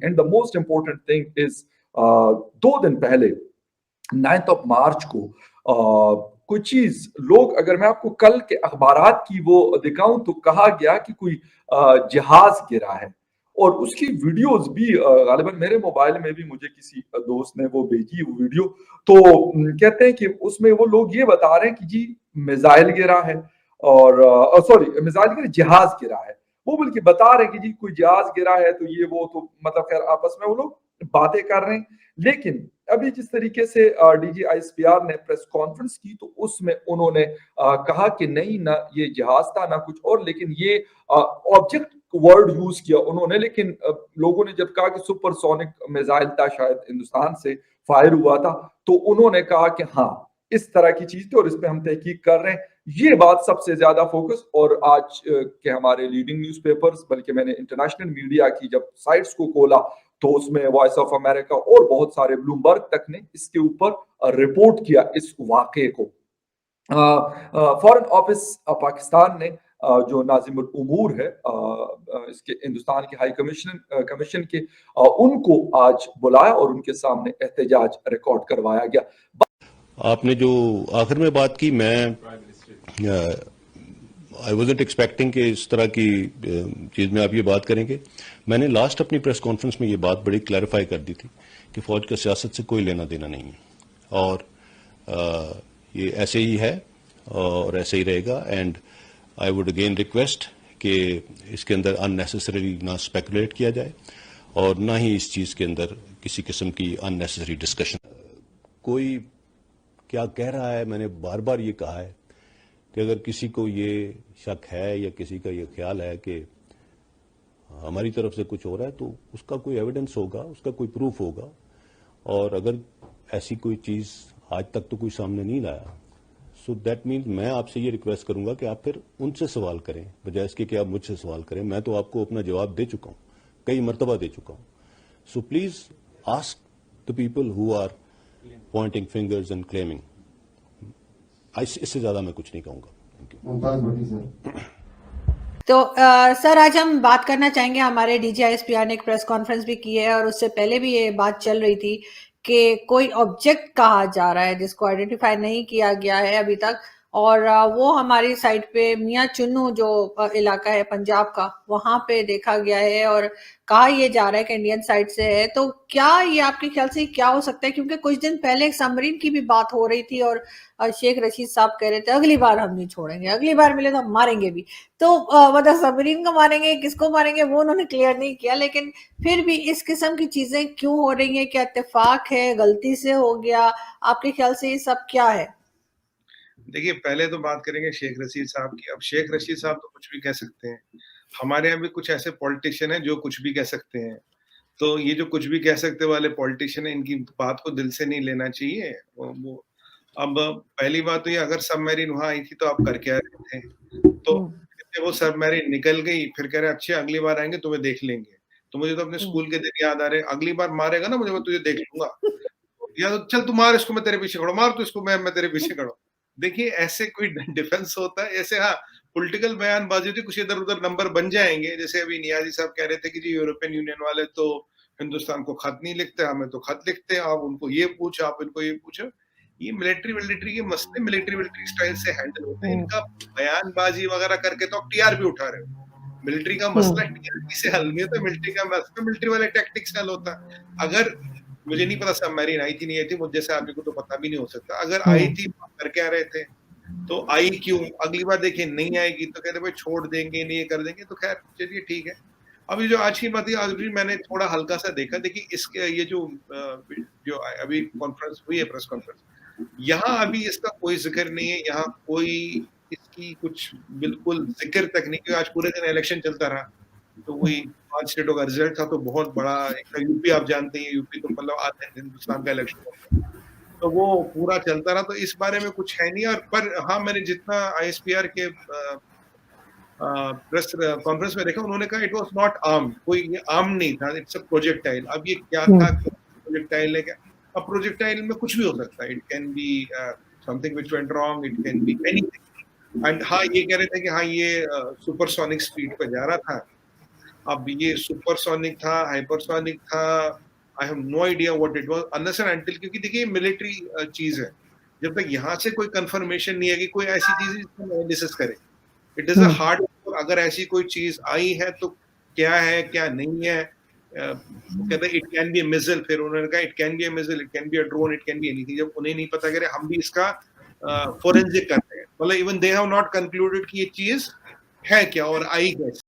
and the most important thing is 2 दिन पहले 9th of March को कोई चीज लोग, अगर मैं आपको कल के अखबारात की वो दिखाऊं तो कहा गया कि कोई जहाज गिरा है, और उसकी वीडियोस भी गालिबन मेरे मोबाइल में भी मुझे किसी दोस्त ने वो भेजी वो वीडियो। तो कहते हैं कि उसमें वो लोग ये बता रहे हैं कि जी मिसाइल गिरा है, और सॉरी मिसाइल गिरा, जहाज गिरा है। वो बल्कि बता रहे हैं कि जी कोई जहाज गिरा है, तो ये वो, तो मतलब खैर आपस में वो लोग बातें कर रहे हैं। लेकिन अभी जिस तरीके से DGISPR ने प्रेस कॉन्फ्रेंस की तो उसमें उन्होंने कहा कि नहीं, ना ये जहाज था ना कुछ और, लेकिन ये ऑब्जेक्ट वर्ड यूज किया उन्होंने। लेकिन लोगों ने जब कहा कि सुपरसोनिक मिसाइल था, शायद हिंदुस्तान से फायर हुआ था, तो उन्होंने कहा कि हाँ इस तरह की चीज थी और इस पे हम तहकीक कर रहे हैं। ये बात सबसे ज्यादा फोकस, और आज के हमारे लीडिंग न्यूज़पेपर्स, बल्कि मैंने इंटरनेशनल मीडिया की जब साइट्स को खोला तो उसमें वॉइस ऑफ अमेरिका और बहुत सारे ब्लूमबर्ग तक ने इसके ऊपर रिपोर्ट किया इस वाकये को। फॉरेन ऑफिस पाकिस्तान ने जो नाजिमुल उमूर है इसके हिंदुस्तान के हाई कमीशन के, उनको आज बुलाया और उनके सामने एहतजाज रिकॉर्ड करवाया गया। आपने जो आखिर में बात की, मैं आई वॉज़न्ट एक्सपेक्टिंग कि इस तरह की चीज़ में आप ये बात करेंगे। मैंने लास्ट अपनी प्रेस कॉन्फ्रेंस में ये बात बड़ी क्लैरिफाई कर दी थी कि फ़ौज का सियासत से कोई लेना देना नहीं है, और ये ऐसे ही है और ऐसे ही रहेगा। And I would again request कि इसके अंदर अननेसेसरी ना स्पेकुलेट किया जाए और ना ही इस चीज़ के अंदर किसी किस्म की अननेसेसरी डिस्कशन। कोई क्या कह रहा है, मैंने बार बार ये कहा है कि अगर किसी को ये शक है या किसी का ये ख्याल है कि हमारी तरफ से कुछ हो रहा है तो उसका कोई एविडेंस होगा, उसका कोई प्रूफ होगा, और अगर ऐसी कोई चीज़ आज तक तो कोई सामने नहीं लाया, सो दैट मीन्स मैं आपसे ये रिक्वेस्ट करूंगा कि आप फिर उनसे सवाल करें बजाय इसके कि आप मुझसे सवाल करें। मैं तो आपको अपना जवाब दे चुका हूं, कई मरतबा दे चुका हूं। So please ask the people who are pointing fingers and claiming. इससे ज्यादा मैं कुछ नहीं कहूंगा। तो सर आज हम बात करना चाहेंगे, हमारे DGISPR ने एक प्रेस कॉन्फ्रेंस भी की है और उससे पहले भी ये बात चल रही थी कि कोई ऑब्जेक्ट कहा जा रहा है जिसको आइडेंटिफाई नहीं किया गया है अभी तक, और वो हमारी साइड पे मियां चुन्नू जो इलाका है पंजाब का, वहां पे देखा गया है और कहा ये जा रहा है कि इंडियन साइड से है। तो क्या ये आपके ख्याल से क्या हो सकता है? क्योंकि कुछ दिन पहले एक सबमरीन की भी बात हो रही थी और शेख रशीद साहब कह रहे थे अगली बार हम नहीं छोड़ेंगे, अगली बार मिले तो हम मारेंगे भी। तो मतलब सबमरीन को मारेंगे, किसको मारेंगे वो उन्होंने क्लियर नहीं किया, लेकिन फिर भी इस किस्म की चीजें क्यों हो रही हैं? क्या इत्तेफाक है, गलती से हो गया? आपके ख्याल से ये सब क्या है? देखिए, पहले तो बात करेंगे शेख रशीद साहब की। अब शेख रशीद साहब तो कुछ भी कह सकते हैं, हमारे यहाँ भी कुछ ऐसे पॉलिटिशियन हैं जो कुछ भी कह सकते हैं। तो ये जो कुछ भी कह सकते वाले पॉलिटिशियन है, इनकी बात को दिल से नहीं लेना चाहिए। वो अब पहली बात तो ये, अगर सबमरीन वहां आई थी तो आप कर क्या रहे थे? तो वो सबमरीन निकल गई, फिर कह रहे अच्छे अगली बार आएंगे तुम्हें देख लेंगे। तो मुझे तो अपने स्कूल के दिन याद आ रहे, अगली बार मारेगा ना मुझे, मैं तुझे देख लूंगा, या तो चल तू मार इसको, मैं तेरे पीछे खड़ा, मार तो इसको, मैं तेरे पीछे खड़ा। देखिए ऐसे कोई डिफेंस होता है? ऐसे हाँ पॉलिटिकल बयानबाजी होती, कुछ इधर उधर नंबर बन जाएंगे। जैसे अभी नियाजी साहब कह रहे थे कि जी यूरोपियन यूनियन वाले तो हिंदुस्तान को खत नहीं लिखते, हमें तो खत लिखते हैं, आप उनको ये पूछो, आप इनको ये पूछो। ये मिलिट्री के मसले मिलिट्री स्टाइल से हैंडल होते हैं। इनका बयानबाजी वगैरह करके तो आप टीआरपी उठा रहे हो। मिलिट्री का मसला टीआरपी से हल नहीं होता, मिलिट्री का मसला मिलिट्री वाले टैक्टिक्स हल होता। अगर मुझे नहीं पता सबमरीन आई थी नहीं आई थी, मुझे जैसे आदमी को तो पता भी नहीं हो सकता। अगर आई थी कर क्या रहे थे? तो आई क्यों? अगली बार देखिए नहीं आएगी तो कहते भाई छोड़ देंगे, नहीं कर देंगे। तो खैर चलिए ठीक है। अभी जो आज की बात है, आज भी मैंने थोड़ा हल्का सा देखा। देखिए इसके ये जो अभी कॉन्फ्रेंस हुई है, प्रेस कॉन्फ्रेंस, यहाँ अभी इसका कोई जिक्र नहीं है। यहाँ कोई इसकी कुछ बिल्कुल जिक्र तक नहीं, क्योंकि आज पूरे दिन इलेक्शन चलता रहा। तो वही 5 स्टेटों का रिजल्ट था, तो बहुत बड़ा यूपी, आप जानते हैं यूपी तो मतलब आधे हिंदुस्तान का इलेक्शन होता है, तो वो पूरा चलता रहा। तो इस बारे में कुछ है नहीं। और पर हाँ, मैंने जितना ISPR के प्रेस कॉन्फ्रेंस में देखा, उन्होंने कहा इट वाज नॉट आर्म, कोई ये आर्म नहीं था, इट्स अ प्रोजेक्टाइल। अब ये क्या था, प्रोजेक्टाइल है क्या? अब प्रोजेक्टाइल में कुछ भी हो सकता है। It can be something which went wrong, it can be anything. And हाँ, ये कह रहे थे कि हाँ ये सुपरसोनिक स्पीड पे जा रहा था। اب یہ سپرسونک تھا, ہائپرسونک تھا, I have no idea what it was unless and until, کیونکہ دیکھیے ملٹری چیز ہے, جب تک یہاں سے کوئی کنفرمیشن نہیں ہے کہ کوئی ایسی چیز جس کو انالیسس کرے, اٹ از اے ہارڈ. اگر ایسی کوئی چیز آئی ہے تو کیا ہے کیا نہیں ہے, کہتے ہیں it can be a missile, پھر انہوں نے کہا it can be a missile, it can be a drone, it can be anything. جب انہیں نہیں پتا کرے ہم بھی اس کا فورینسک کرتے ہیں, مطلب even they have not concluded کہ یہ چیز ہے کیا اور آئی کیسے.